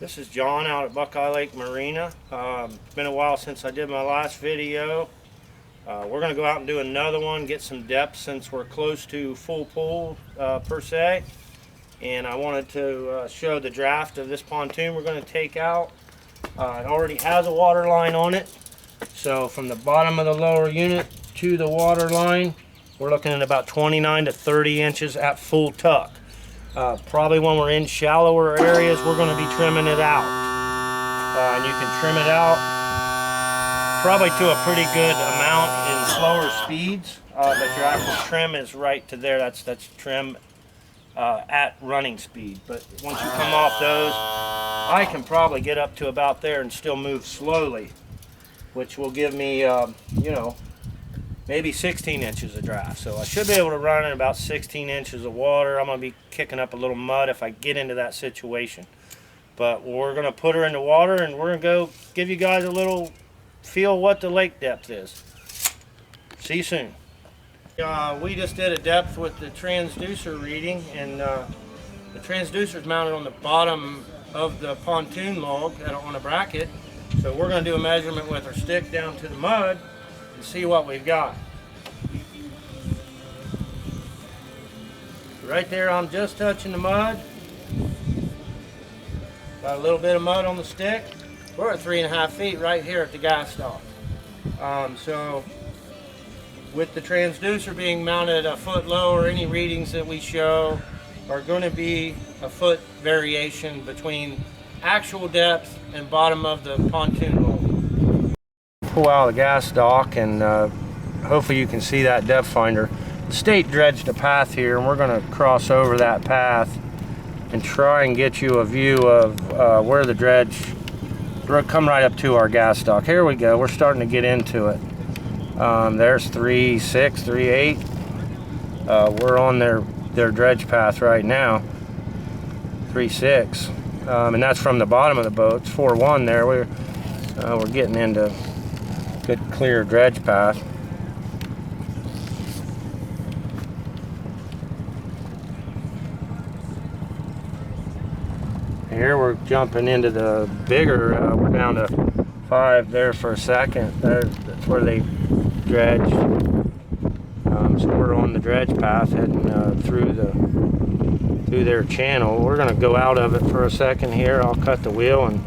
This is John out at Buckeye Lake Marina. It's been a while since I did my last video. We're going to go out and do another one, get some depth since we're close to full pool per se. And I wanted to show the draft of this pontoon we're going to take out. It already has a water line on it. So from the bottom of the lower unit to the water line, we're looking at about 29 to 30 inches at full tuck. Probably when we're in shallower areas, we're going to be trimming it out. And you can trim it out probably to a pretty good amount in slower speeds. But your actual trim is right to there. That's trim at running speed. But once you come off those, I can probably get up to about there and still move slowly, which will give me, maybe 16 inches of draft. So I should be able to run in about 16 inches of water. I'm going to be kicking up a little mud if I get into that situation. But we're going to put her in the water and we're going to go give you guys a little feel what the lake depth is. See you soon. We just did a depth with the transducer reading, and the transducer is mounted on the bottom of the pontoon log on a bracket. So we're going to do a measurement with our stick down to the mud and see what we've got. Right there, I'm just touching the mud. Got a little bit of mud on the stick. We're at 3.5 feet right here at the gas stop. So with the transducer being mounted a foot lower, any readings that we show are going to be a foot variation between actual depth and bottom of the pontoon log. Pull out of the gas dock, and hopefully you can see that depth finder. The state dredged a path here, and we're going to cross over that path and try and get you a view of where the dredge come right up to our gas dock. Here we go. We're starting to get into it. There's 3.6, 3.8. We're on their dredge path right now. 3.6, and that's from the bottom of the boat. It's 4.1 there. We're getting into good clear dredge path. Here we're jumping into the bigger, we're down to 5 there for a second. That's where they dredge. So we're on the dredge path heading through their channel. We're going to go out of it for a second here. I'll cut the wheel and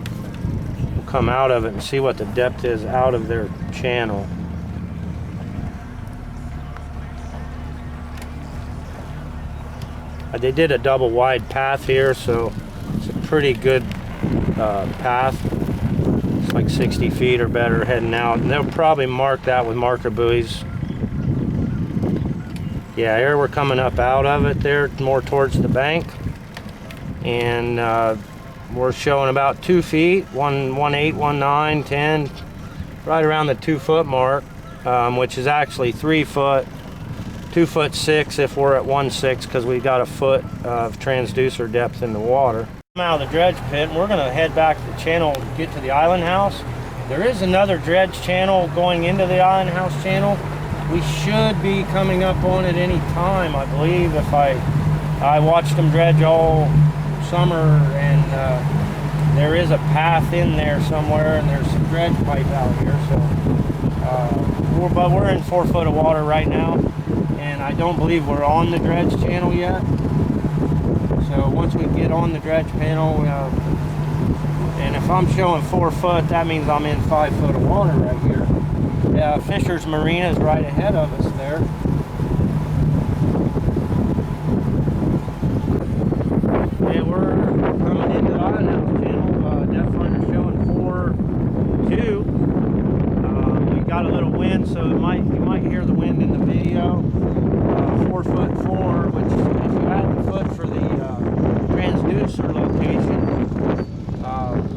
we'll come out of it and see what the depth is out of their channel. They did a double wide path here, so it's a pretty good path. It's like 60 feet or better heading out, and they'll probably mark that with marker buoys. Yeah, here we're coming up out of it there, more towards the bank, and we're showing about 2 feet, 1.8, 1.9, 10, right around the 2 foot mark, which is actually 3 foot, 2.6 if we're at 1.6, because we got a foot of transducer depth in the water. I'm out of the dredge pit, and we're going to head back to the channel to get to the island house. There is another dredge channel going into the island house channel. We should be coming up on it any time, I believe. If I watched them dredge all summer, and there is a path in there somewhere, and there's some dredge pipe out here. So, but we're in 4 foot of water right now, and I don't believe we're on the dredge channel yet. So once we get on the dredge panel, and if I'm showing 4 foot, that means I'm in 5 foot of water right here. Fisher's Marina is right ahead of us there. And we're coming into the island house channel. Depth finder showing 4.2. We got a little wind, so you might hear the wind in the video. 4.4, which if you add the foot for the transducer location,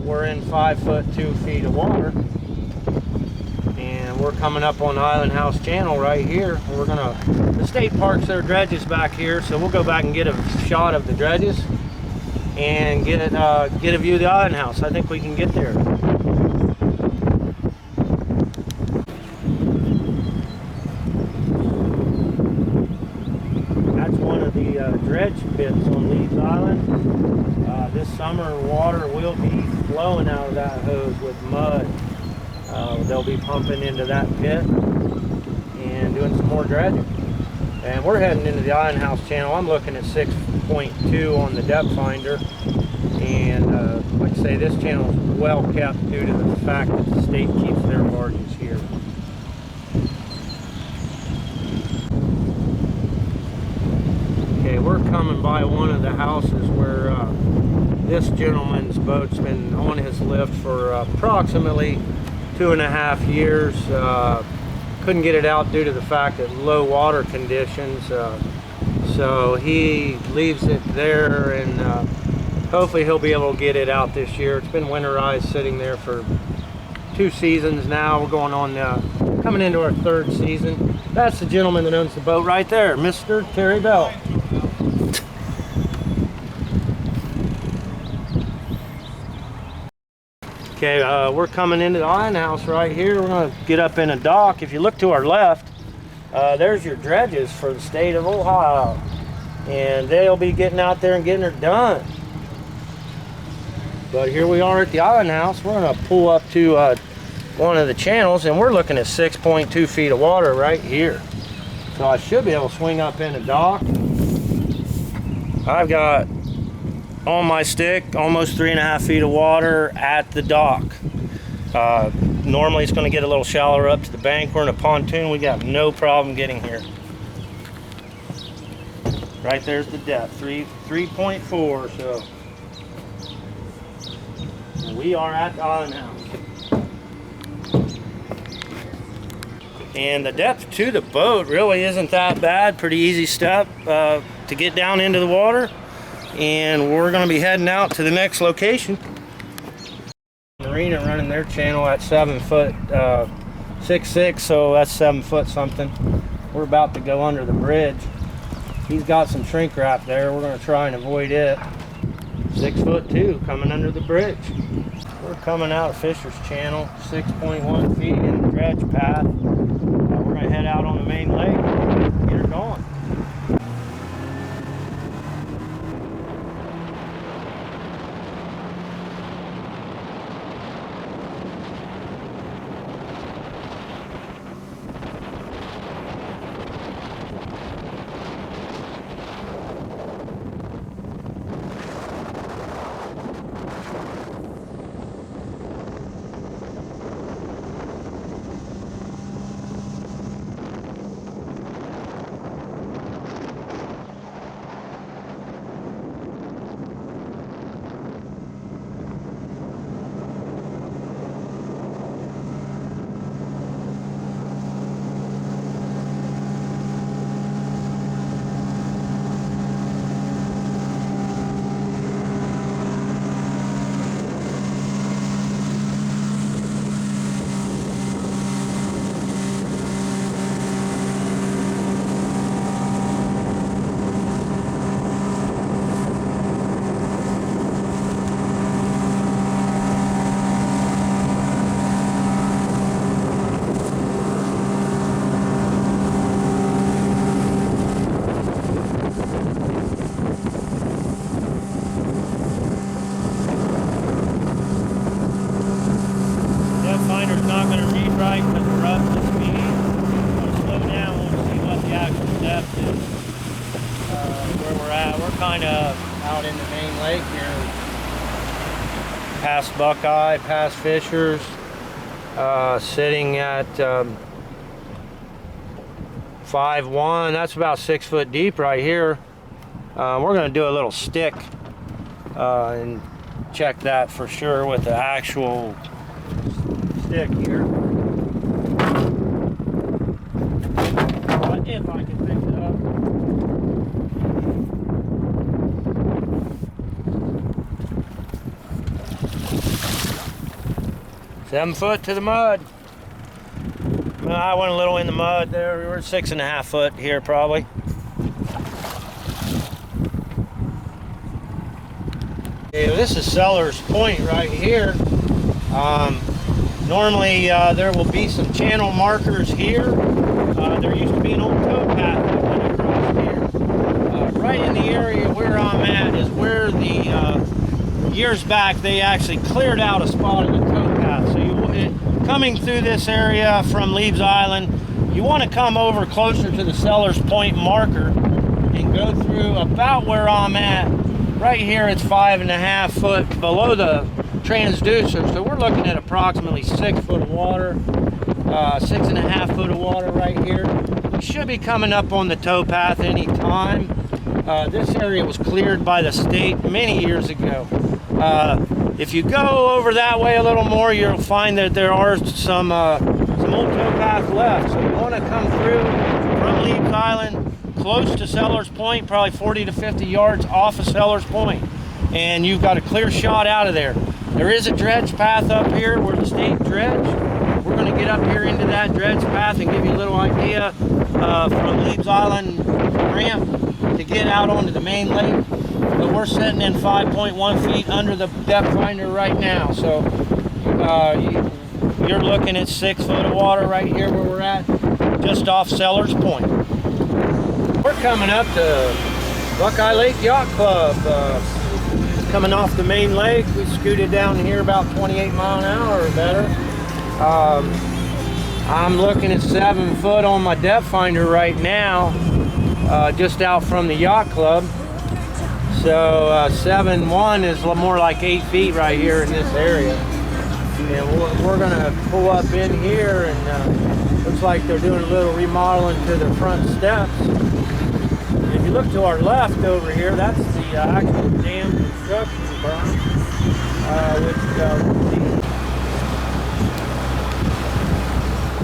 we're in 5 foot 2 feet of water. And we're coming up on the island house channel right here. The state parks their dredges back here, so we'll go back and get a shot of the dredges and get a view of the island house. I think we can get there. That's one of the dredge pits on Leeds Island. This summer, water will be flowing out of that hose with mud. They'll be pumping into that pit and doing some more dredging. And we're heading into the Island House channel. I'm looking at 6.2 on the depth finder. And like I say, this channel is well kept due to the fact that the state keeps their barges here. Okay, we're coming by one of the houses where this gentleman's boat's been on his lift for approximately 2.5 years. Couldn't get it out due to the fact that low water conditions. So he leaves it there, and hopefully he'll be able to get it out this year. It's been winterized, sitting there for 2 seasons now. We're going on, coming into our 3rd season. That's the gentleman that owns the boat right there, Mr. Terry Bell. Okay, we're coming into the Island House right here. We're going to get up in a dock. If you look to our left, there's your dredges for the state of Ohio. And they'll be getting out there and getting her done. But here we are at the Island House. We're going to pull up to one of the channels, and we're looking at 6.2 feet of water right here. So I should be able to swing up in a dock. I've got on my stick almost 3.5 feet of water at the dock. Normally it's going to get a little shallower up to the bank. We're in a pontoon. We got no problem getting here. Right there's the depth, 3.4. So we are at the Island House. And the depth to the boat really isn't that bad. Pretty easy step to get down into the water. And we're going to be heading out to the next location. Marina running their channel at 7 foot 6'6", so that's 7 foot something. We're about to go under the bridge. He's got some shrink wrap there. We're going to try and avoid it. 6'2" coming under the bridge. We're coming out of Fisher's Channel, 6.1 feet in the dredge path. We're going to head out on the main lake and get her going. Not going to read right because we're up to speed. I'm going to slow down. We'll see what the actual depth is. Where we're at. We're kind of out in the main lake here. Past Buckeye, past Fishers. Sitting at 5'1". That's about 6 foot deep right here. We're going to do a little stick and check that for sure with the actual stick here. But if I can pick it up. 7 foot to the mud. I went a little in the mud there. We were 6.5 foot here probably. Okay, this is Sellers Point right here. Normally there will be some channel markers here. There used to be an old tow path that went across here. Right in the area where I'm at is where the years back, they actually cleared out a spot in the towpath. So coming through this area from Leeds Island, you want to come over closer to the Sellers Point marker and go through about where I'm at. Right here, it's 5.5 foot below the transducer, so we're looking at approximately 6 foot of water, 6.5 foot of water right here. We should be coming up on the towpath any time. This area was cleared by the state many years ago. If you go over that way a little more, you'll find that there are some old towpath left. So you want to come through from Leeds Island, close to Sellers Point, probably 40 to 50 yards off of Sellers Point, and you've got a clear shot out of there. There is a dredge path up here where the state dredged. We're going to get up here into that dredge path and give you a little idea from Leeds Island ramp to get out onto the main lake. But we're sitting in 5.1 feet under the depth finder right now. So you're looking at 6 foot of water right here where we're at, just off Sellers Point. We're coming up to Buckeye Lake Yacht Club. Coming off the main lake, we scooted down here about 28 miles an hour or better. I'm looking at 7 foot on my depth finder right now, just out from the yacht club. So 7.1 is more like 8 feet right here in this area. And we're gonna pull up in here, and looks like they're doing a little remodeling to the front steps. And if you look to our left over here, that's the actual dam construction berm,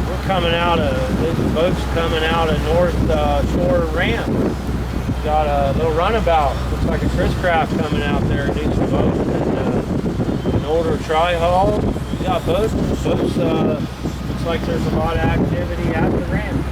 we're coming out of, this boat's coming out of North Shore Ramp. Got a little runabout, looks like a Chris Craft coming out there, a decent boat, and an older tri-hull. We got boats, looks like there's a lot of activity at the ramp.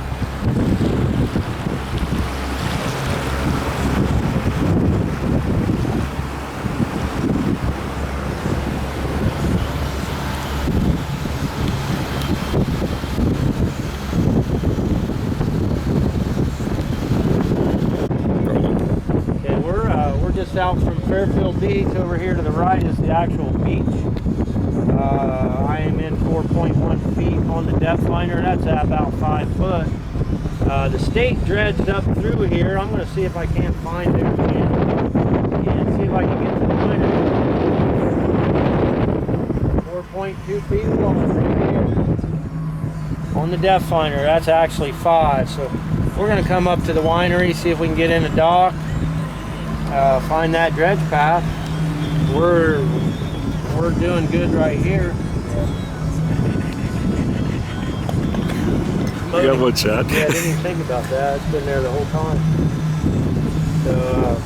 Out from Fairfield Beach. Over here to the right is the actual beach. I am in 4.1 feet on the depth finder. That's at about 5 foot. The state dredged up through here. I'm going to see if I can't find it again and see if I can get to the liner. 4.2 feet long right here on the depth finder. That's actually 5. So we're going to come up to the winery, see if we can get in the dock. Find that dredge path. We're doing good right here. You got one shot. Yeah, I didn't even think about that. It's been there the whole time. So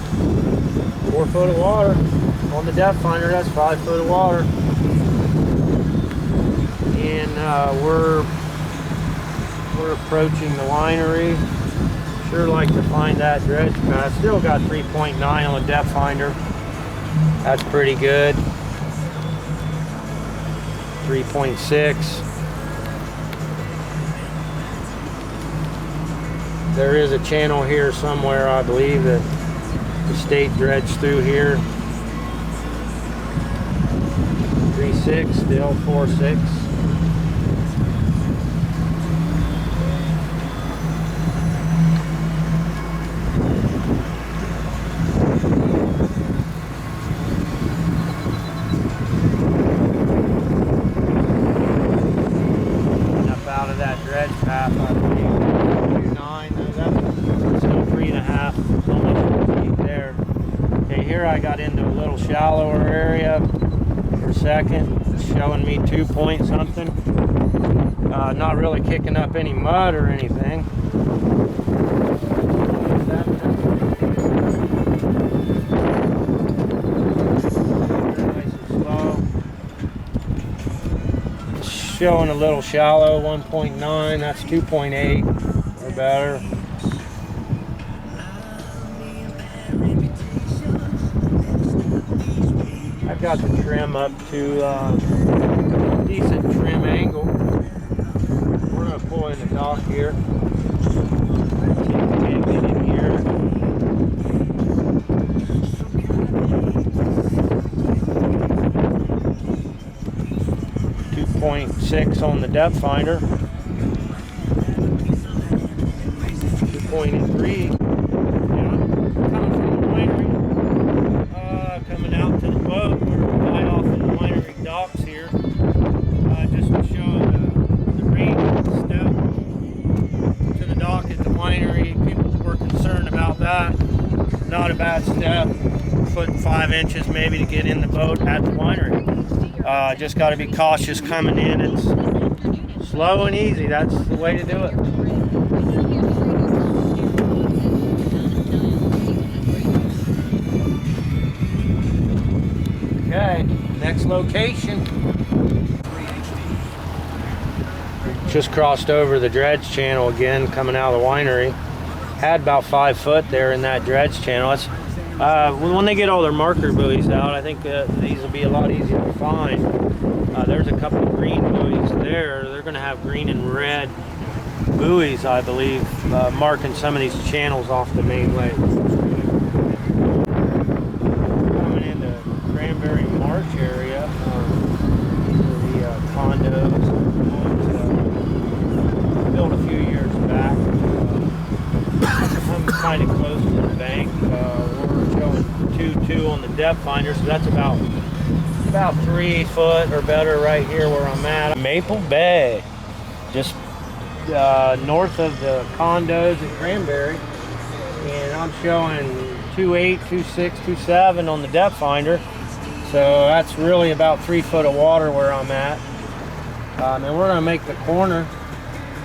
4 foot of water on the depth finder. That's 5 foot of water, and we're approaching the winery. Sure like to find that dredge path. Still got 3.9 on the depth finder. That's pretty good. 3.6. There is a channel here somewhere, I believe, that the state dredged through here. 3.6, still 4.6. Path, I believe. 2.9, that's still 3.5, only 4 feet there. Okay, here I got into a little shallower area for a second. It's showing me 2 point something. Not really kicking up any mud or anything. Nice and slow. Showing a little shallow, 1.9, that's 2.8 or better. I've got the trim up to decent trim angle. We're going to pull in the dock here. See if we can't get in here. 2.6 on the depth finder. 2.3. Coming from the winery, coming out to the boat. We're right off of the winery docks here. Just to show the rain step to the dock at the winery. People were concerned about that. Not a bad step. 1.5 feet maybe to get in the boat at the winery. Just got to be cautious coming in. It's slow and easy. That's the way to do it. Okay, next location. Just crossed over the dredge channel again, coming out of the winery. Had about 5 foot there in that dredge channel. It's, when they get all their marker buoys out, I think these will be a lot easier to find. There's a couple of green buoys there. They're going to have green and red buoys, I believe, marking some of these channels off the main lake. Coming into Cranberry Marsh area, the condos built a few years back. I'm kind of close to the bank. We're showing 2.2 on the depth finder, so that's about 3 foot or better right here where I'm at. Maple Bay, just north of the condos at Cranberry, and I'm showing 2.8, 2.6, 2.7 on the depth finder, so that's really about 3 foot of water where I'm at. And we're going to make the corner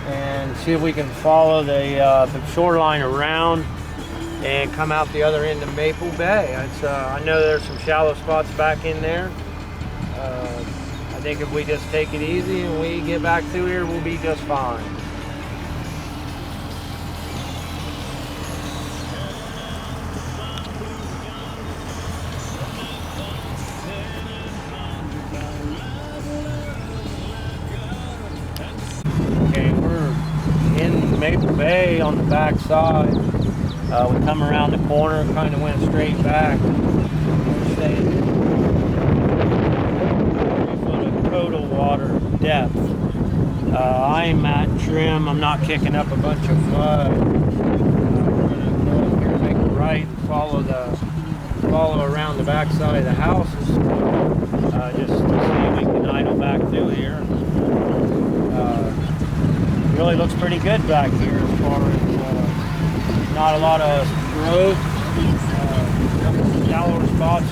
and see if we can follow the shoreline around and come out the other end of Maple Bay. I know there's some shallow spots back in there. I think if we just take it easy and we get back through here, we'll be just fine. Okay, we're in Maple Bay on the back side. We come around the corner, kind of went straight back. We're staying 3 foot of total water depth. I'm at trim. I'm not kicking up a bunch of mud. We're going to go up here, make a right, and follow around the back side of the houses, just to see if we can idle back through here. Really looks pretty good back here as far as not a lot of growth, shallower spots.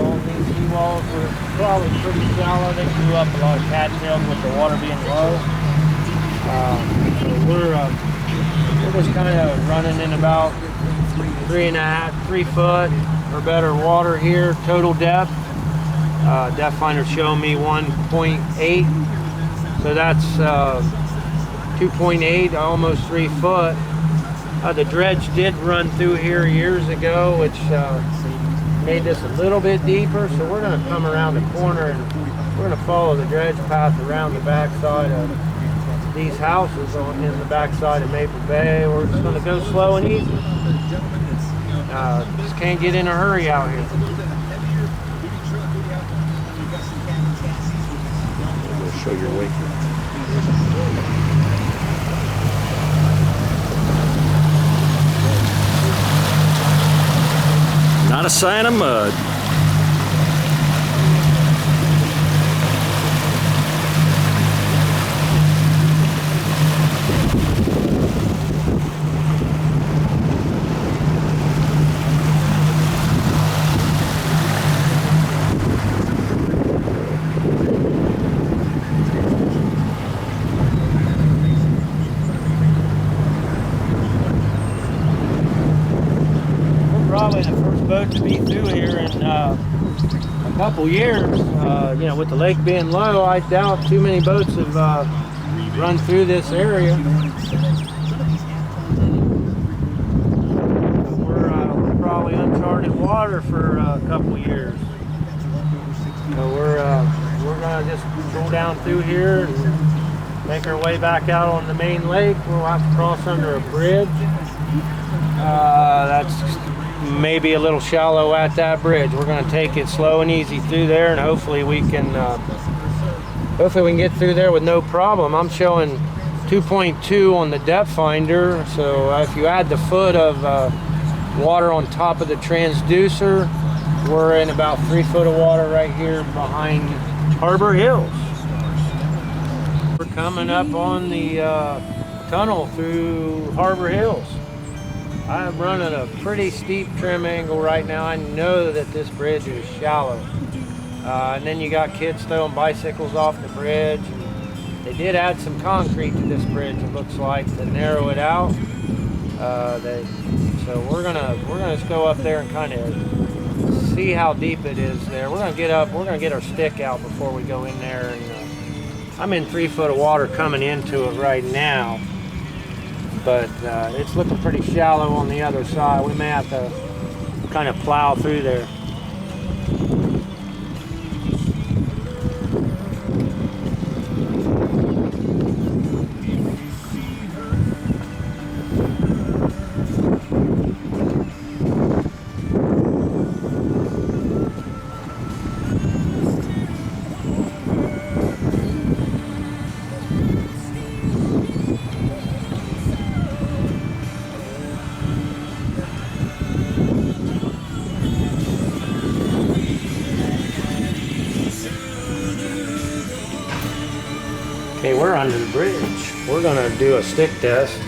All these seawalls were probably pretty shallow. They grew up a lot of cattails with the water being low. So we're just kind of running in about 3 foot or better water here, total depth. Depth finder showing me 1.8, so that's 2.8, almost 3 foot. The dredge did run through here years ago, which made this a little bit deeper, so we're going to come around the corner and we're going to follow the dredge path around the back side of these houses in the back side of Maple Bay. We're just going to go slow and easy. Just can't get in a hurry out here. We'll show your wake. Not a sign of mud. Probably the first boat to be through here in a couple years. You know, with the lake being low, I doubt too many boats have run through this area. We're probably uncharted water for a couple years. So we're gonna just go down through here and make our way back out on the main lake. We'll have to cross under a bridge. That's maybe a little shallow at that bridge. We're going to take it slow and easy through there, and hopefully we can hopefully we can get through there with no problem. I'm showing 2.2 on the depth finder, so if you add the foot of water on top of the transducer, we're in about 3 foot of water right here behind Harbor Hills. We're coming up on the tunnel through Harbor Hills. I'm running a pretty steep trim angle right now. I know that this bridge is shallow. And then you got kids throwing bicycles off the bridge. And they did add some concrete to this bridge, it looks like, to narrow it out. So we're gonna just go up there and kind of see how deep it is there. We're gonna get up. We're gonna get our stick out before we go in there. And I'm in 3 foot of water coming into it right now, but it's looking pretty shallow on the other side. We may have to kind of plow through there. Okay, we're under the bridge. We're gonna do a stick test.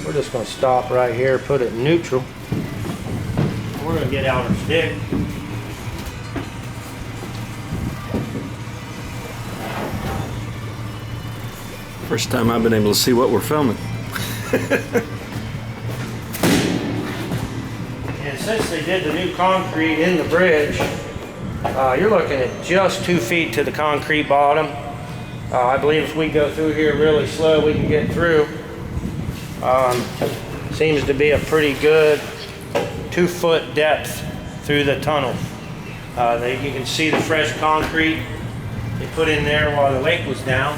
We're just gonna stop right here, put it in neutral. We're gonna get out our stick. First time I've been able to see what we're filming. And since they did the new concrete in the bridge, you're looking at just 2 feet to the concrete bottom. I believe if we go through here really slow, we can get through. Seems to be a pretty good 2 foot depth through the tunnel. You can see the fresh concrete they put in there while the lake was down.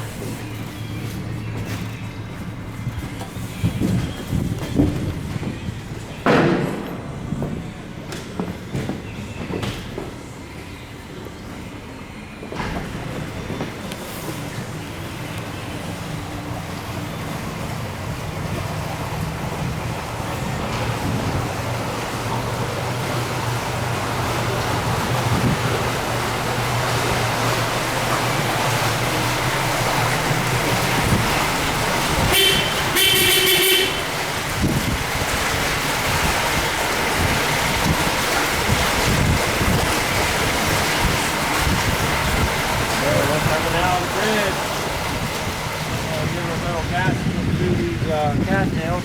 Cattails.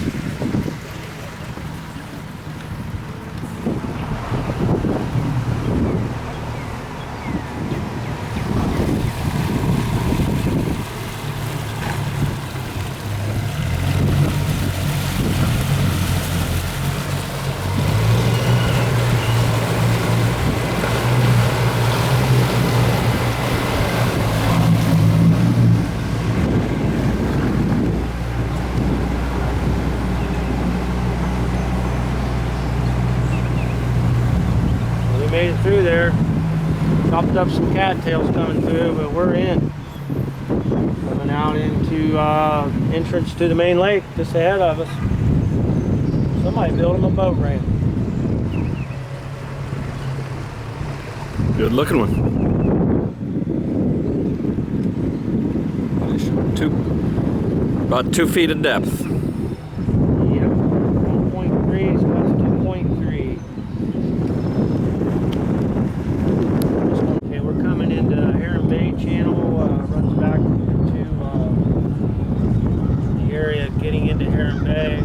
Made it through there. Chopped up some cattails coming through, but we're in. Coming out into entrance to the main lake just ahead of us. Somebody built them a boat ramp. Good looking one. About 2 feet of depth. Yep, 1.3, so that's 2.3. Okay, we're coming into Heron Bay Channel, runs back into the area getting into Heron Bay.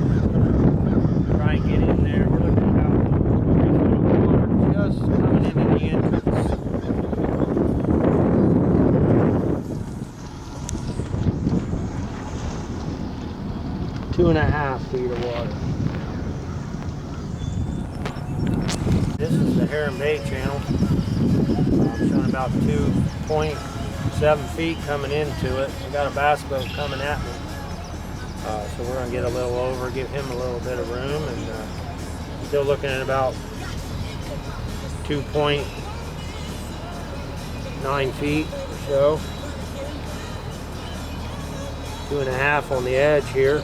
Try and get in there. We're looking about 3 foot of water just coming into the entrance. Two and a half feet of water. This is the Heron Bay Channel. I'm showing about 2.7 feet coming into it. I got a bass boat coming at me. So we're gonna get a little over, give him a little bit of room, and still looking at about 2.9 feet or so. 2.5 on the edge here.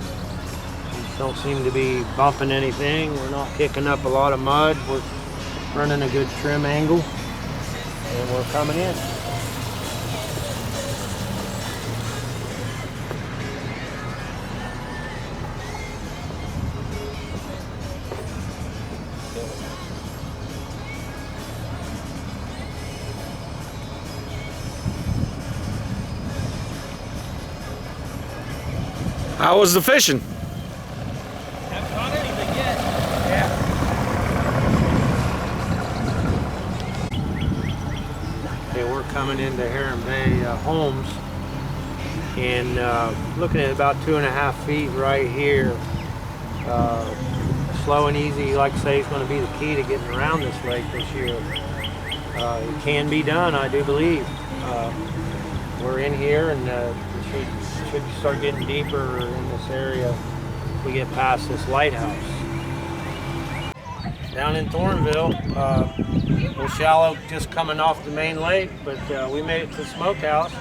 Don't seem to be bumping anything. We're not kicking up a lot of mud. We're running a good trim angle, and we're coming in. How was the fishing? Haven't caught anything yet. Yeah. Okay, we're coming into Heron Bay Homes, and looking at about 2.5 feet right here. Slow and easy, like I say, is going to be the key to getting around this lake this year. It can be done, I do believe. We're in here, and we should start getting deeper in this area if we get past this lighthouse. Down in Thornville, we're shallow just coming off the main lake, but we made it to the smokehouse.